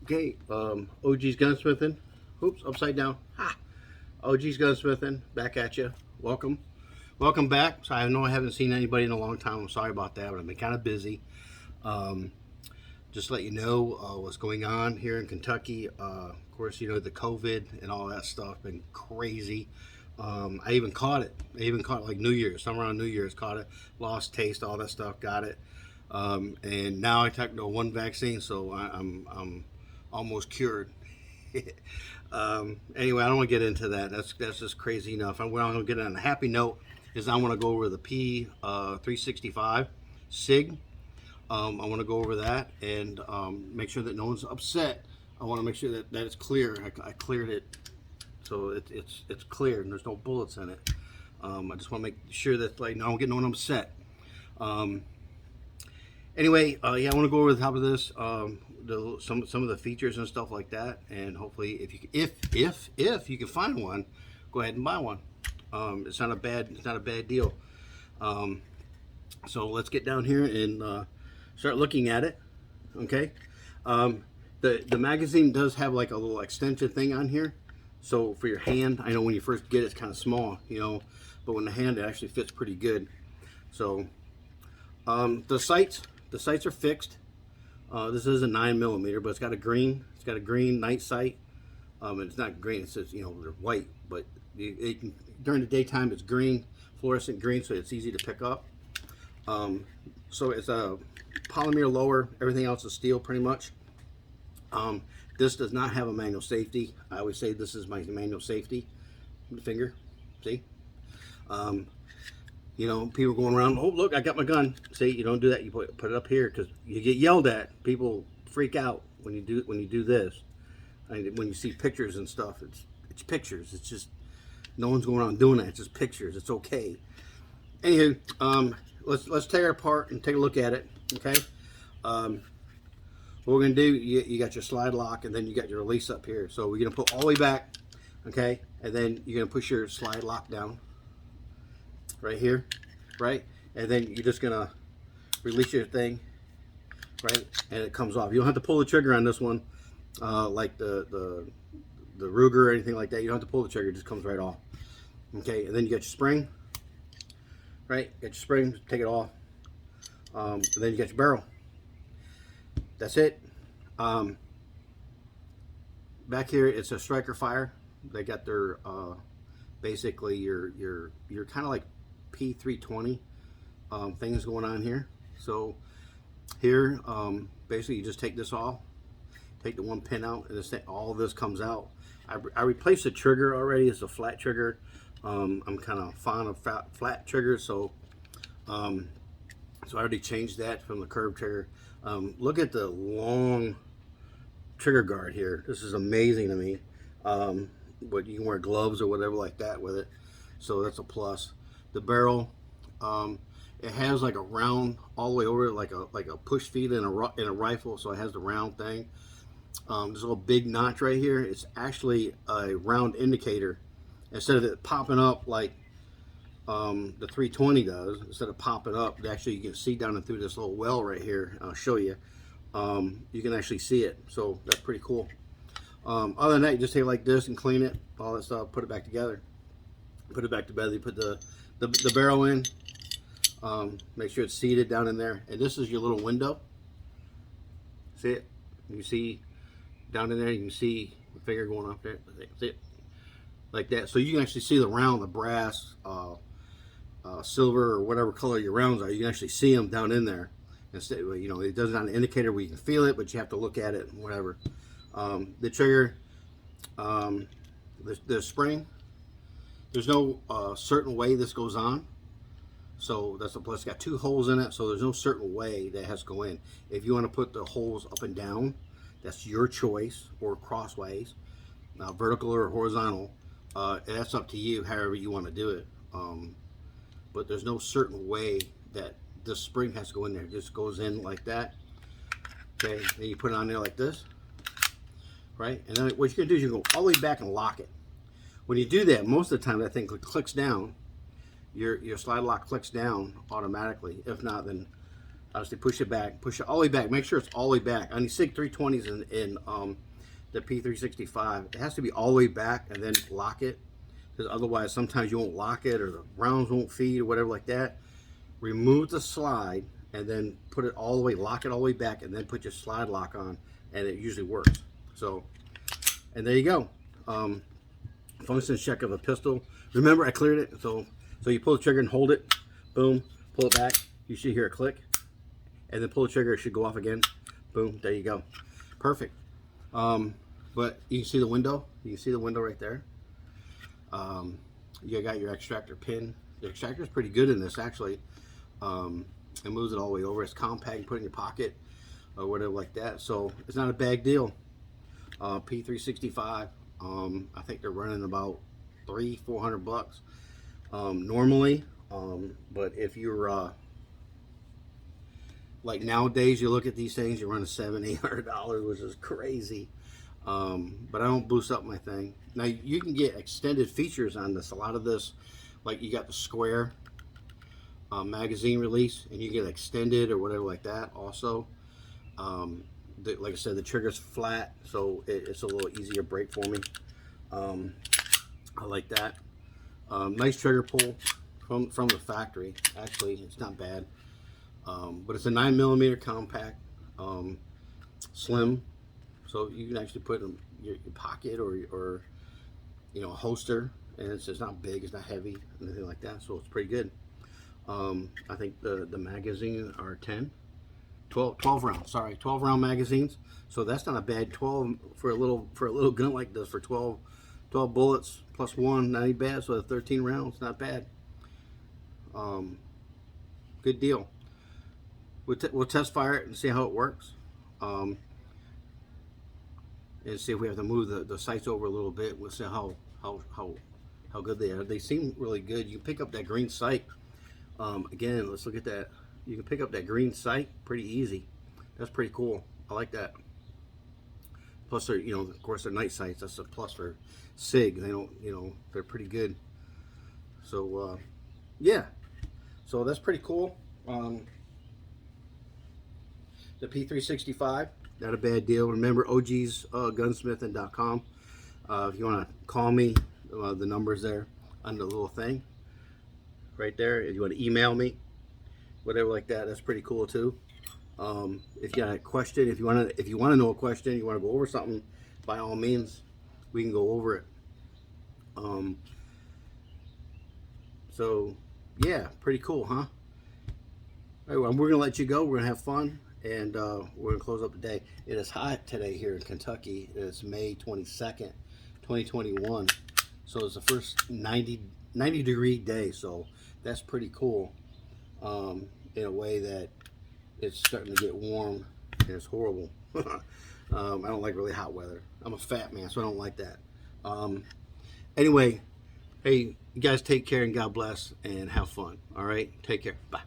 Okay, OG's Gunsmithing. Oops, upside down. Ha! OG's Gunsmithing, back at you. Welcome. Welcome back. So I know I haven't seen anybody in a long time. I'm sorry about that, but I've been kind of busy. Um, just to let you know what's going on here in Kentucky. Of course, you know, the COVID and all that stuff been crazy. I even caught it. I even caught it like New Year's, somewhere around New Year's, caught it. Lost taste, all that stuff, got it. And now I took the one vaccine, so I'm almost cured. Anyway, I don't want to get into that. That's just crazy enough. What I'm going to get on a happy note is I want to go over the P365 Sig. I want to go over that and make sure that no one's upset. I want to make sure that it's clear. I cleared it, so it's clear and there's no bullets in it. I just want to make sure that I don't get no one upset. Anyway, yeah, I want to go over the top of this, some of the features and stuff like that, and hopefully, if you can find one, go ahead and buy one. It's not a bad deal. So let's get down here and start looking at it. Okay, the magazine does have like a little extension thing on here, so for your hand, I know when you first get it, it's kind of small, you know, but when the hand, it actually fits pretty good. So the sights are fixed. This is a 9mm, but it's got a green night sight. And it's not green, it's just, you know, they're white, but during the daytime it's green, fluorescent green, so it's easy to pick up. So it's a polymer lower, everything else is steel pretty much. This does not have a manual safety. I always say this is my manual safety. The finger, see? You know, people going around, oh, look, I got my gun. See, you don't do that. You put it up here because you get yelled at. People freak out when you do this. When you see pictures and stuff, it's pictures. It's just, no one's going around doing that. It's just pictures. It's okay. Anywho, let's tear it apart and take a look at it, okay? What we're going to do, you got your slide lock, and then you got your release up here. So we're going to put all the way back, okay? And then you're going to push your slide lock down. Right here, right, and then you're just gonna release your thing, right, and it comes off. You don't have to pull the trigger on this one, like the Ruger or anything like that. You don't have to pull the trigger; it just comes right off. Okay, and then you got your spring, right? Got your spring, take it off, and then you got your barrel. That's it. Back here, it's a striker fire. They got their basically your kind of like P320 things going on here. So here, basically you just take this off, take the one pin out, and all of this comes out. I replaced the trigger already. It's a flat trigger. I'm kind of fond of flat triggers, so I already changed that from the curved trigger. Look at the long trigger guard here. This is amazing to me. But you can wear gloves or whatever like that with it, so that's a plus. The barrel, it has like a round all the way over, like a push feed in a rifle, so it has the round thing. This little big notch right here, it's actually a round indicator. Instead of it popping up like the 320 does, instead of popping up, actually you can see down through this little well right here. I'll show you. You can actually see it, so that's pretty cool. Other than that, you just take it like this and clean it, all that stuff, put it back together. Put it back together, you put the barrel in, make sure it's seated down in there. And this is your little window. See it? You see down in there, you can see the finger going up there. See it? Like that. So you can actually see the round, the brass, silver, or whatever color your rounds are. You can actually see them down in there. Instead, you know, it doesn't have an indicator where you can feel it, but you have to look at it and whatever. The trigger, the spring, there's no certain way this goes on, so that's a plus. It's got two holes in it, so there's no certain way that has to go in. If you want to put the holes up and down, that's your choice, or crossways, vertical or horizontal. That's up to you, however you want to do it. But there's no certain way that this spring has to go in there. It just goes in like that. Okay, then you put it on there like this. Right, and then what you're gonna do is you go all the way back and lock it. When you do that, most of the time that thing clicks down. Your slide lock clicks down automatically. If not, then Obviously, push it back, push it all the way back. Make sure it's all the way back. On these Sig 320s in the P365, it has to be all the way back and then lock it, because otherwise sometimes you won't lock it or the rounds won't feed or whatever like that. Remove the slide and then put it all the way, lock it all the way back, and then put your slide lock on, and it usually works. So, and there you go. Function check of a pistol. Remember, I cleared it. So you pull the trigger and hold it. Boom. Pull it back. You should hear a click. And then pull the trigger. It should go off again. Boom. There you go. Perfect. But you can see the window. You can see the window right there. You got your extractor pin. The extractor is pretty good in this, actually. It moves it all the way over. It's compact. You put it in your pocket or whatever like that. So it's not a bad deal. P365. I think they're running about $300-400 bucks normally. But if you're like nowadays, you look at these things, you run a $700-800, which is crazy. But I don't boost up my thing. Now you can get extended features on this. A lot of this, like you got the square magazine release, and you get extended or whatever like that. Also, like I said, the trigger's flat, so it's a little easier break for me. I like that. Nice trigger pull from the factory. Actually, it's not bad. But it's a 9mm compact, slim, so you can actually put it in your pocket or you know, a holster, and it's not big, it's not heavy, anything like that. So it's pretty good. I think the magazines are 12 rounds. Sorry, 12 round magazines. So that's not a bad 12 for a little gun like this. For 12 bullets plus one, not any bad. So 13 rounds, not bad. Good deal. We'll test fire it and see how it works, and see if we have to move the sights over a little bit. We'll see how good they are. They seem really good. You pick up that green sight. Again, let's look at that. You can pick up that green sight pretty easy. That's pretty cool. I like that. Plus, they're, you know, of course, they're night sights. That's a plus for Sig. They don't, you know, they're pretty good. So, yeah. So that's pretty cool. The P365, not a bad deal. Remember, ogsgunsmithing.com. If you want to call me, the number's there on the little thing right there. If you want to email me, whatever like that, that's pretty cool too. If you got a question, if you want to know a question, you want to go over something, by all means, we can go over it. So yeah, pretty cool, huh? All right, well, we're gonna let you go. We're gonna have fun, and we're gonna close up the day. It is hot today here in Kentucky. It's May 22nd, 2021. So it's the first 90 degree day. So that's pretty cool. In a way that it's starting to get warm, and it's horrible. I don't like really hot weather. I'm a fat man, so I don't like that. Anyway, hey, you guys take care and God bless and have fun. All right, take care. Bye.